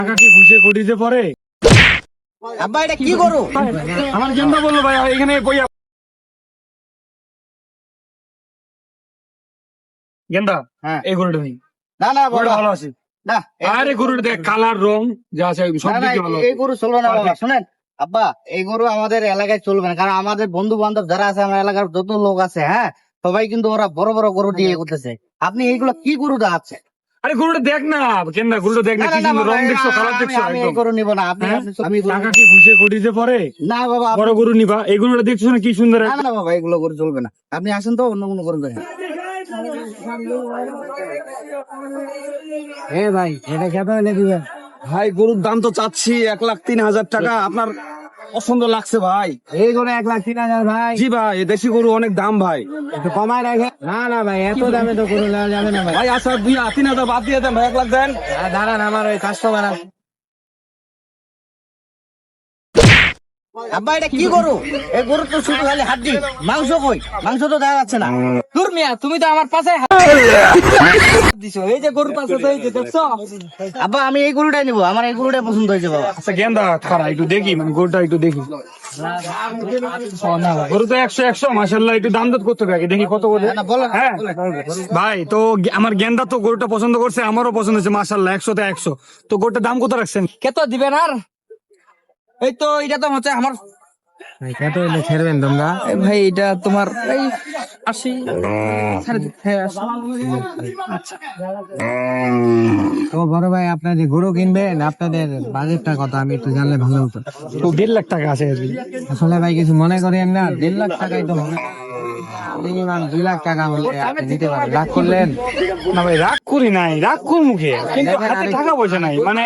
টাকা কি ঘুষে কটিতে পরে? আব্বা এটা কি করো? আমার গেন্দা বললো ভাই এখানে বইয়া গেন্দা। হ্যাঁ এই গরুটা ভাই, না না গরুটা বাবা ভালো আছে। না আরে গরুটা দেখ, কালার রং যা আছে সব না, না, দিকে ভালো। এই গরু চলবে না বাবা। শুনেন আব্বা, এই গরু আমাদের এলাকায় চলবে না, কারণ আমাদের বন্ধু বান্ধব যারা আছে, আমার এলাকার যত লোক আছে, হ্যাঁ সবাই কিন্তু ওরা বড় বড় গরু দিয়ে করতেছে। আপনি এইগুলো কি গরুটা আছে? আরে গরুটা দেখ না গেন্দা, গরুটা দেখ না কি সুন্দর রং দেখছো, কালার দেখছো আমি এই একদম। গরু নিব না। আপনি হ্যাঁ? আমি গরু- টাকা কি ঘুষে কটিতে পরে? না বাবা বড় গরু নিবা, এই গরুটা দেখছো না কি সুন্দর। না না বাবা, এগুলো গরু চলবে না। আপনি আসেন তো, অন্য কোনো গরু দেখেন। ভাই এটা খেতে হলে দিবেন। ভাই গরুর দাম তো চাচ্ছি 1,03,000 টাকা। আপনার পছন্দ লাগছে ভাই? এই গরু 1,03,000 ভাই। জি ভাই, দেশি গরু অনেক দাম ভাই। একটু কমায় রাখে। না না ভাই, এত দামে তো গরু নেওয়া যাবে না ভাই। ভাই আচ্ছা 2,000-3,000 বাদ দিয়ে দেন ভাই, 1 লাখ দেন। দাঁড়ান, আমার ওই কাস্টমার আছে। আব্বা এটা কি গরু? এই গরু তো শুধু খালি হাড্ডি, মাংস কই? মাংস তো দেখা যাচ্ছে না। দূর মিয়া, তুমি তো আমার পাশে দিছো। এই যে গরুর পাশে তো এই যে দেখছো। আব্বা আমি এই গরুটাই নিবো, আমার এই গরুটাই পছন্দ হয়েছে বাবা। আচ্ছা গেন্দা খারাপ, একটু দেখি মানে গরুটা একটু দেখি। গরু তো 100 মাশাআল্লাহ, একটু দাম দর করতে হবে আগে, দেখি কত বলে। না, বলো। হ্যাঁ ভাই, তো আমার গেন্দা তো গরুটা পছন্দ করছে, আমারও পছন্দ হয়েছে মাশাআল্লাহ, 100-তে 100। তো গরুটার দাম কত রাখছেন? কত দিবেন আর? এই তো এটা তো হচ্ছে আমার কত হইলে ছেড়বেন তোমরা? ভাই এটা তোমার এই 80 তো বড় ভাই, আপনার যে গরু কিনবেন, আপনাদের বাজেটটা কত আমি একটু জানলে ভালো হতো। তো 1.5 লাখ টাকা আছে আর কি। আসলে ভাই কিছু মনে করেন না, 1.5 লাখ টাকাই তো হবে। মিনিমাম 2 লাখ টাকা হলে আপনি নিতে পারেন। রাগ করলেন? না ভাই রাগ করি নাই, রাগ কোন মুখে, কিন্তু হাতে টাকা পয়সা নাই, মানে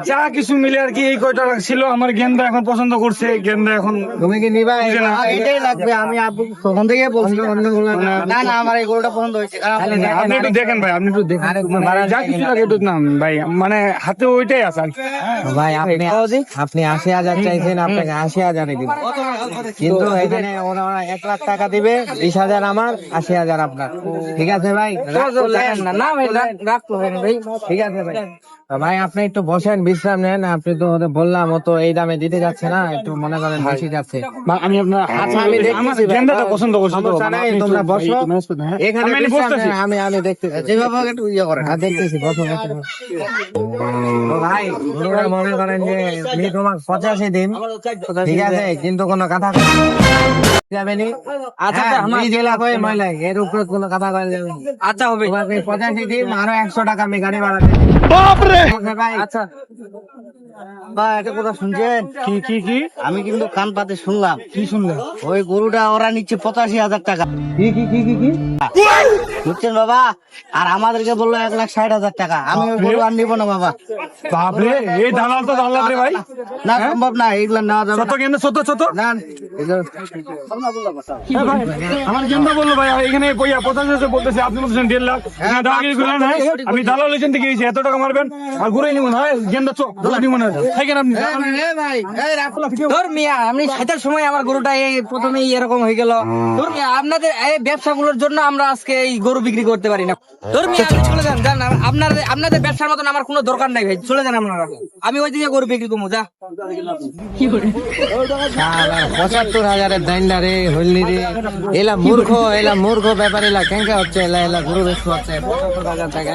যা কিছু মিলে আর কি। এই কয়টা ছিল আমার গেন্দা এখন পছন্দ করছে, গেন্দা এখন তুমি কি নিবা? বুঝে না। এটাই লাগবে। আমি আপু তখন থেকে বলছি অন্য না না, আমার এই গরুটা পছন্দ হয়েছে। আপনি একটু দেখেন ভাই, আপনি একটু দেখেন যা কিছু লাগে একটু নাম ভাই, মানে হাতে ওইটাই আছে আর কি। ভাই আপনি 80,000 চাইছেন, আপনাকে 80,000 দিব। কিন্তু এখানে ওরা 1 লাখ টাকা দিবে, 20,000 আমার, 80,000 আপনার। ঠিক আছে ভাই? না ভাই, রাগ করবেন ভাই। ঠিক আছে ভাই। ভাই আপনি একটু বসেন, বিশ্রাম নেন। আপনি তো ওদের বললাম, ও তো এই দামে দিতে যাচ্ছে না, একটু মনে করেন বেশি যাচ্ছে। আমি আপনার আচ্ছা, আমি আমার দেখতেছি ভাই। গেন্দাটা পছন্দ করছি তো, সমস্যা নাই, আপনি একটু তোমরা ভাই বসো। একটু manage করতে, হ্যাঁ? এখানে আমি বিশ্রাম বসতেছি। নেন, আমি দেখতেছি। যেভাবে একটু ইয়ে করেন। হ্যাঁ দেখতেছি, বসো বসো বসো। তো ভাই গরুটা মনে করেন যে আমি তোমার 85 দিন, ঠিক আছে, কিন্তু কোনো কথা যাবে নি। আচ্ছা আমার জেলা কয় ময়লা, এর উপরে কোনো কথা কয় যাবে না। আচ্ছা হবে, তোমাকে 85 দিন, আরো 100 টাকা আমি গাড়ি ভাড়া দেব। বাপরে ভাই। আচ্ছা বা একটা কথা শুনছেন? কি কি কি আমি কিন্তু কান পাতে শুনলাম। কি শুনলেন? ওই গরুটা ওরা নিচ্ছে 85,000 টাকা। কি কি কি কি কি বুঝছেন বাবা? আর আমাদেরকে বললো 1,60,000 টাকা। আমি ওই গরু আর নিবো না বাবা। বাপরে, এই দালাল তো দালাল রে ভাই। না সম্ভব না, এগুলো নেওয়া যাবে ছোট না। গেন্দা, ছোট ছোট। না, এগুলো- হ্যাঁ ভাই, আমার গেন্দা বললো ভাই এখানে বইয়া 85 বলতেছে, আপনি বলতেছেন 1.5 লাখ। হ্যাঁ দাঁড়িয়ে ঘুরে না, আমি দালাল হয়েছেন থেকে গেছি, এত টাকা মারবেন আর ঘুরে নিব না। গেন্দা চো নিব না, থাকেন আপনি। ধর মিয়া, আপনি সেটার সময় আমার গরুটা এই প্রথমেই এরকম হয়ে গেল। ধর মিয়া, আপনাদের এই ব্যবসাগুলোর জন্য আমরা আজকে এই গরু বিক্রি করতে পারি না। ধর মিয়া, আপনি চলে যান, যান। আপনাদের ব্যবসার মতন আমার কোনো দরকার নাই ভাই, চলে যান আপনারা। আমি ওই দিকে গরু বিক্রি করবো, যা। 75,000 দাইন্ডা রে হইলি রে। এলা মূর্খ ব্যাপার, এলা কেঙ্কা হচ্ছে, এলা গরু বেচতে হচ্ছে 75,000 টাকা।